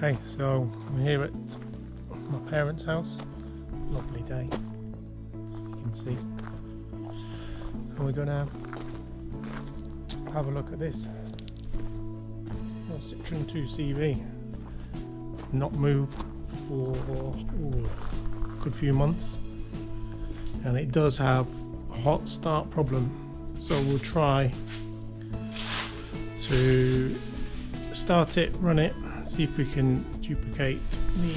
Okay, so I'm here at my parents' house. Lovely day, you can see. And we're gonna have a look at this Citroen 2CV. Not moved for a good few months, and it does have a hot start problem. So we'll try to start it, run it, see if we can duplicate the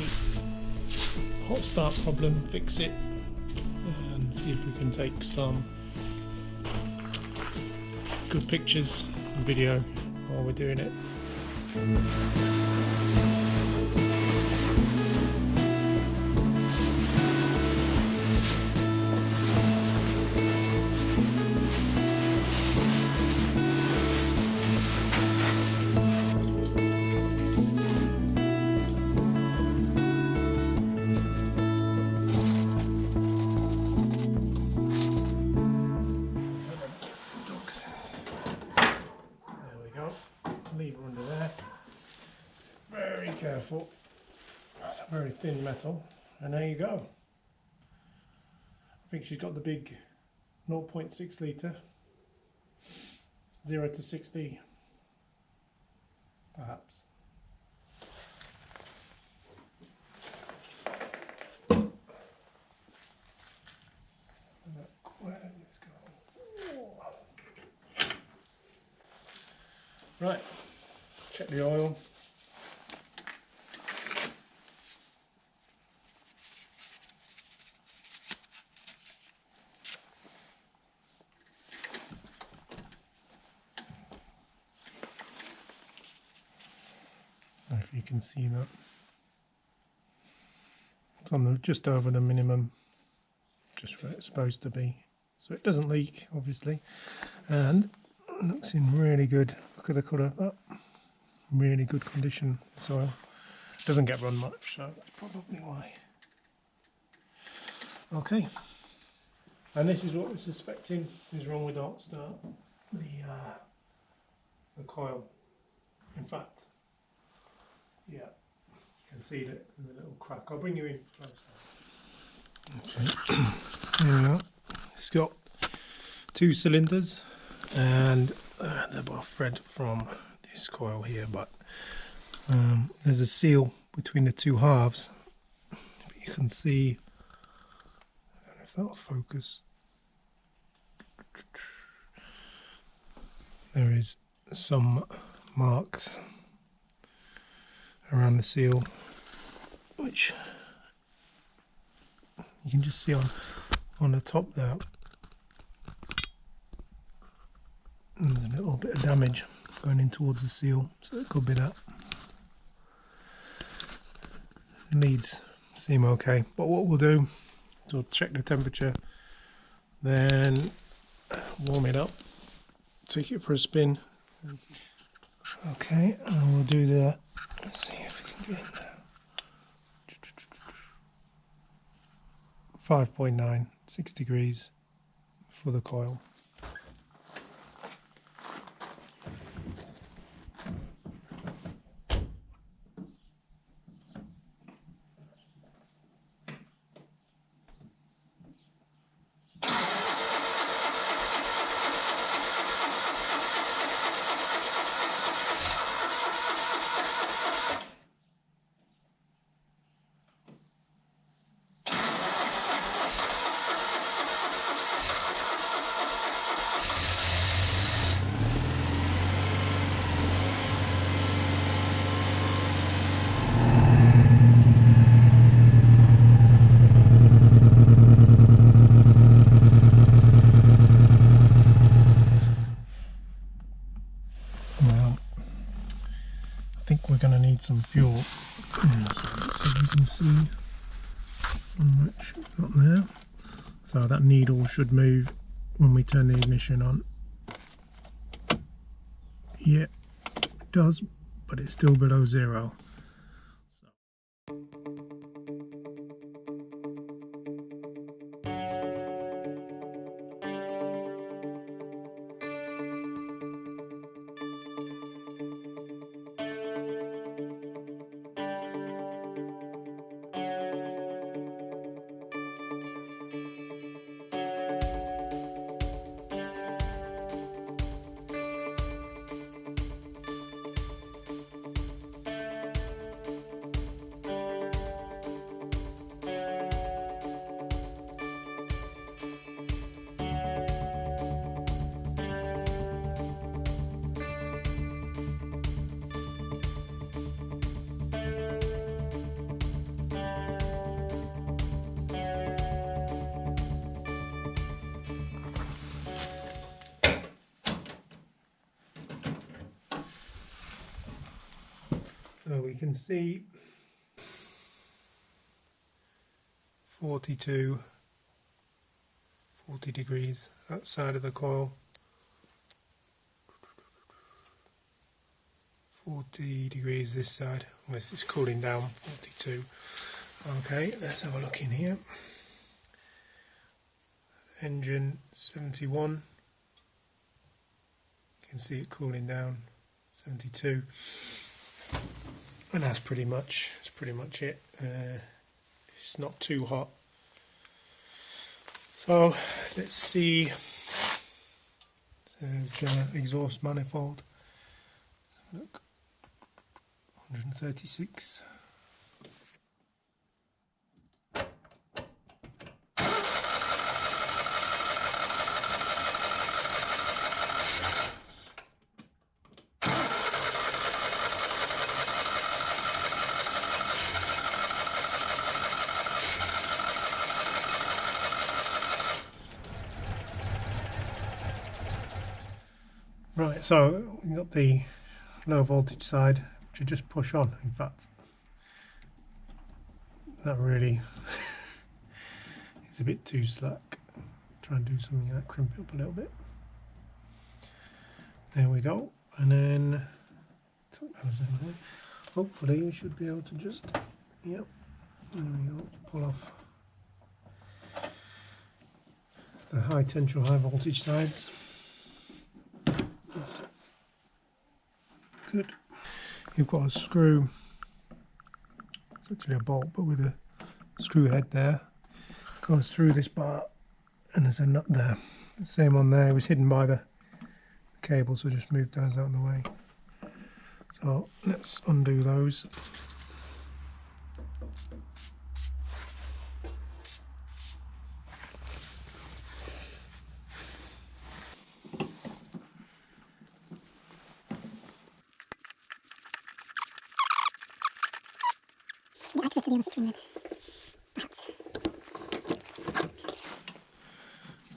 hot start problem, fix it, and see if we can take some good pictures and video while we're doing it. Lever under there. Very careful. That's a very thin metal. And there you go. I think she's got the big 0.6 litre. 0 to 60 perhaps. Right, check the oil. If you can see that, it's on just over the minimum, just where it's supposed to be, so it doesn't leak, obviously, and it looks in really good. Look at the colour of that. Really good condition, this oil. Doesn't get run much, so that's probably why. Okay, and this is what we're suspecting is wrong with the hot start, the coil. In fact, yeah, you can see that there's a little crack. I'll bring you in closer. Okay, there we are. It's got 2 cylinders, and they're both thread from this coil here, but there's a seal between the 2 halves. But you can see, I don't know if that'll focus. There is some marks around the seal, which you can just see on the top there. And there's a little bit of damage going in towards the seal, so it could be that. Leads seem okay, but what we'll do is we'll check the temperature, then warm it up, take it for a spin. Okay, and we'll do that. Let's see if we can get in there. 5.9, 6 degrees for the coil. I think we're going to need some fuel. So let's see if you can see how much we've got there. So that needle should move when we turn the ignition on. Yeah, it does, but it's still below 0. So we can see 40 degrees that side of the coil, 40 degrees this side, unless it's cooling down, 42. Okay, let's have a look in here. Engine 71, you can see it cooling down, 72, and that's pretty much it. It's not too hot. So let's see. There's exhaust manifold. Look, 136. Right, so we've got the low voltage side, which you just push on. In fact, that really is a bit too slack. Try and do something like crimp it up a little bit. There we go. And then hopefully we should be able to just, yep, there we go, pull off the high tension, high voltage sides. That's good. You've got a screw, it's actually a bolt but with a screw head there, goes through this bar and there's a nut there. The same on there, it was hidden by the cable, so just move those out of the way. So let's undo those. Get access to the other fixing then, perhaps.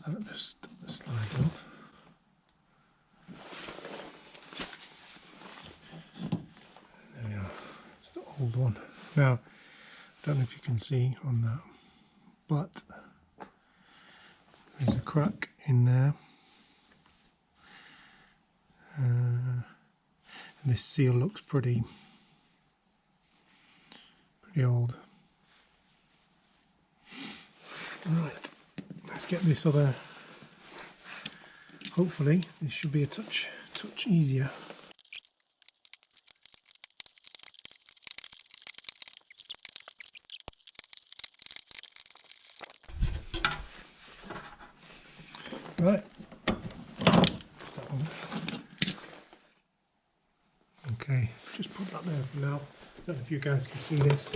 That just slides off. There we are. It's the old one. Now, I don't know if you can see on that, but there's a crack in there. And this seal looks pretty old. Right, let's get this other. Hopefully, this should be a touch easier. Right, that's that one. Okay, just put that there for now. Don't know if you guys can see this.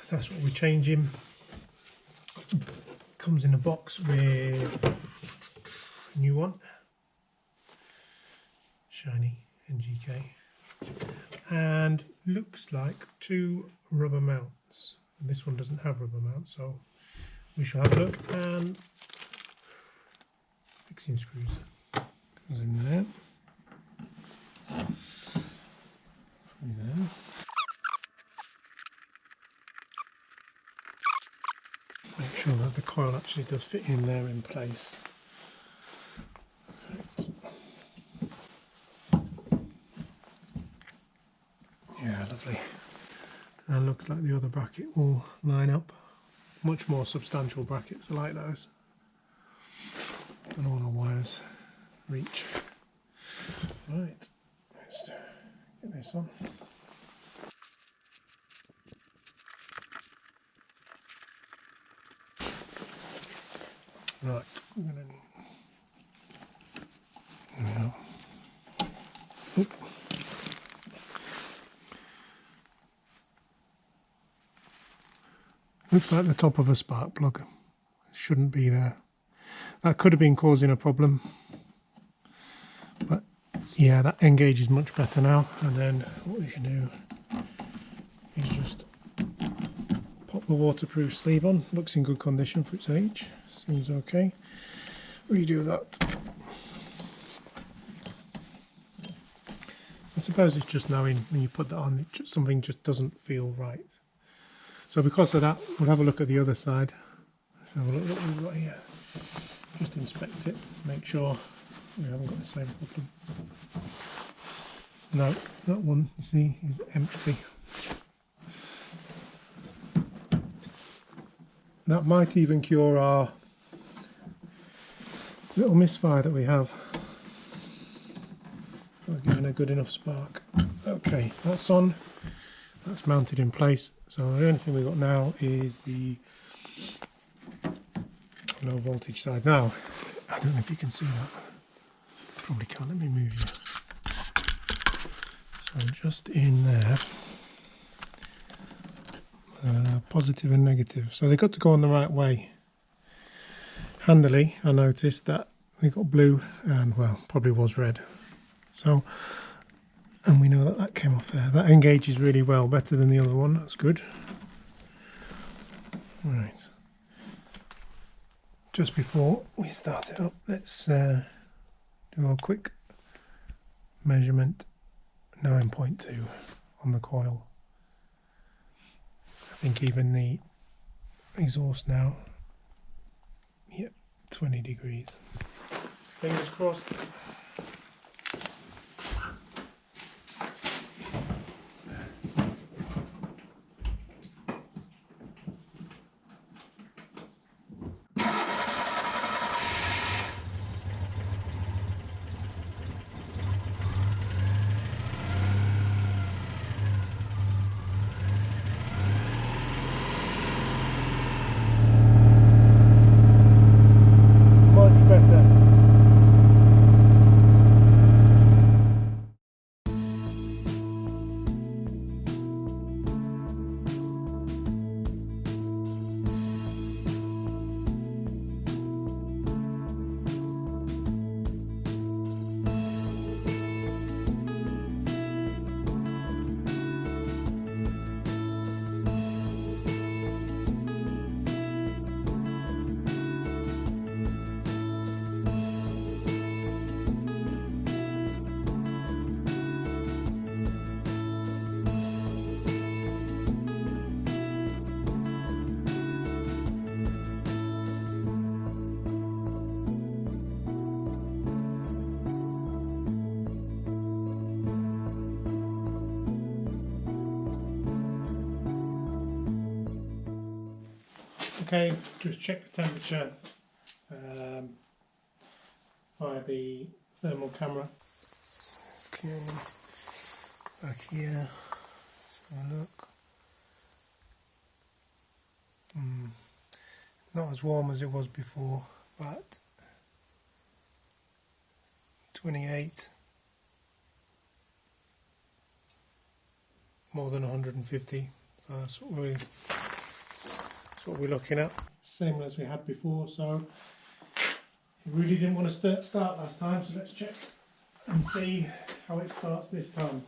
That's what we're changing. Comes in a box with a new one, shiny NGK, and looks like 2 rubber mounts. And this one doesn't have rubber mounts, so we shall have a look. And fixing screws goes in there. Through there. Make sure that the coil actually does fit in there in place. Right. Yeah, lovely. And looks like the other bracket will line up. Much more substantial brackets, I like those. And all our wires reach. Right, let's get this on. Right, we're going to need. There we go. Oop. Looks like the top of a spark plug. Shouldn't be there. That could have been causing a problem. But yeah, that engages much better now. And then what you can do is just pop the waterproof sleeve on. Looks in good condition for its age. Seems okay. Redo that. suppose it's just knowing when you put that on, something just doesn't feel right. So because of that, we'll have a look at the other side. Let's have a look at what we've got here. Just inspect it, make sure we haven't got the same problem. No, that one, you see, is empty. That might even cure our little misfire that we have. We're getting a good enough spark. Okay, that's on. That's mounted in place. So the only thing we've got now is the low voltage side. Now, I don't know if you can see that. Probably can't. Let me move you. So just in there, positive and negative. So they've got to go on the right way. Handily, I noticed that we got blue and, well, probably was red. So, and we know that that came off there. That engages really well, better than the other one. That's good. Right. Just before we start it up, let's do a quick measurement. 9.2 on the coil. I think even the exhaust now, yep, 20 degrees. Fingers crossed. Much better. Okay, just check the temperature via the thermal camera. Okay, back here, let's have a look. Not as warm as it was before, but 28, more than 150, so that's what we're looking at. Same as we had before, so it really didn't want to start last time, so let's check and see how it starts this time.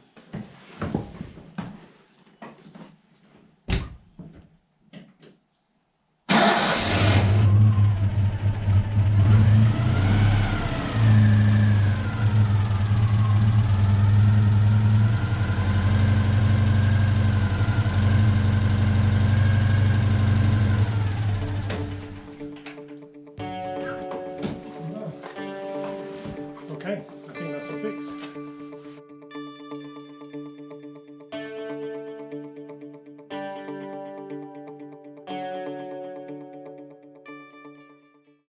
Okay, I think that's a fix.